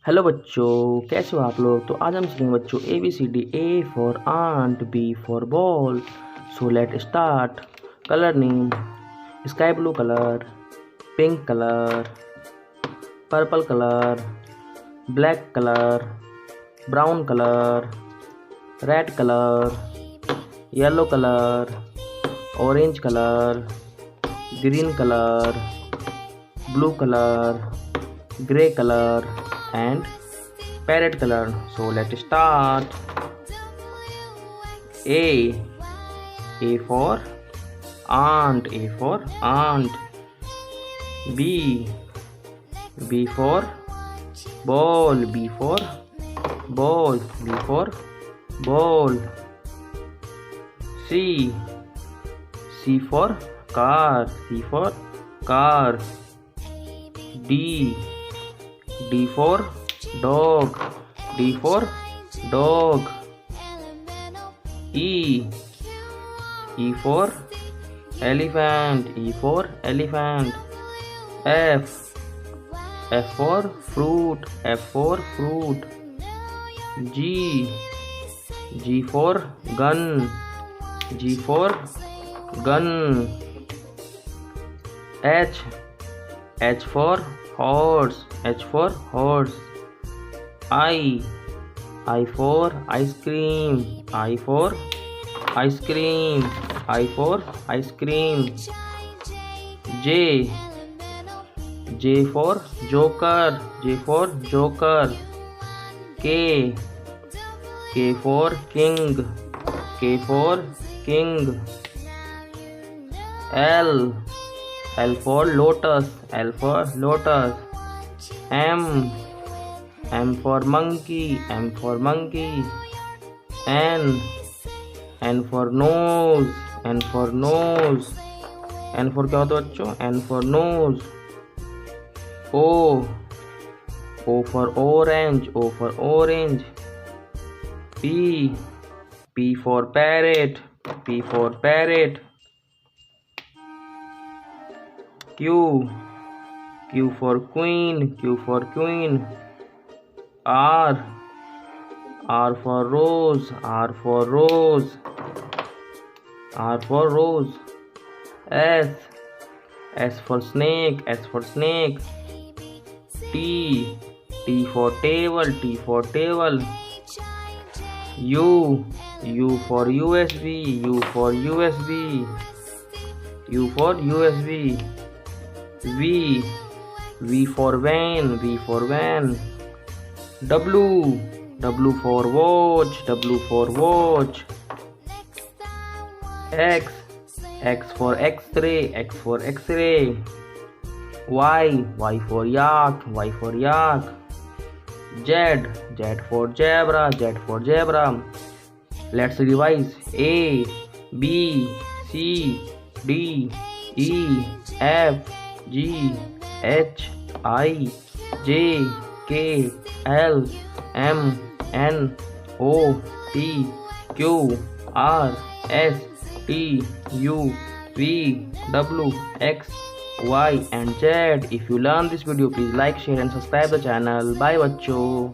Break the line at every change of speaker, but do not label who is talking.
Hello बच्चों, कैसे हो आप लोग। तो आज हम सीखेंगे बच्चों ABCD। A for ant, B for ball. So let start. Colour name sky blue colour, pink colour, purple colour, black colour, brown colour, red colour, yellow colour, orange colour, green colour, blue colour, grey colour and parrot color. So let's start. A for ant, A for ant. B for ball, B for ball, B for ball. C for car, C for car. D for dog, D for dog. E for elephant, E for elephant. F for fruit, F for fruit. G for gun, G for gun. H for horse, H for horse. I for ice cream, I for ice cream, I for ice cream. J for joker, J for joker. K for king, K for king. L for lotus, L for lotus. M for monkey, M for monkey. N for nose, N for nose. N for क्या होता है बच्चों? N for nose. O for orange, O for orange. P for parrot, P for parrot. Q for queen, Q for queen. R for rose, R for rose, R for rose. S for snake, S for snake. T for table, T for table. U for USB, U for USB, U for USB. V for van, V for van. W for watch, W for watch. X for x-ray, X for x-ray. Y for yak, Y for yak. Z for zebra, Z for zebra. Let's revise. A B C D E F G H I J K L M N O P Q R S T U V W X Y and Z. If you learn this video, please like, share and subscribe the channel. Bye बच्चों.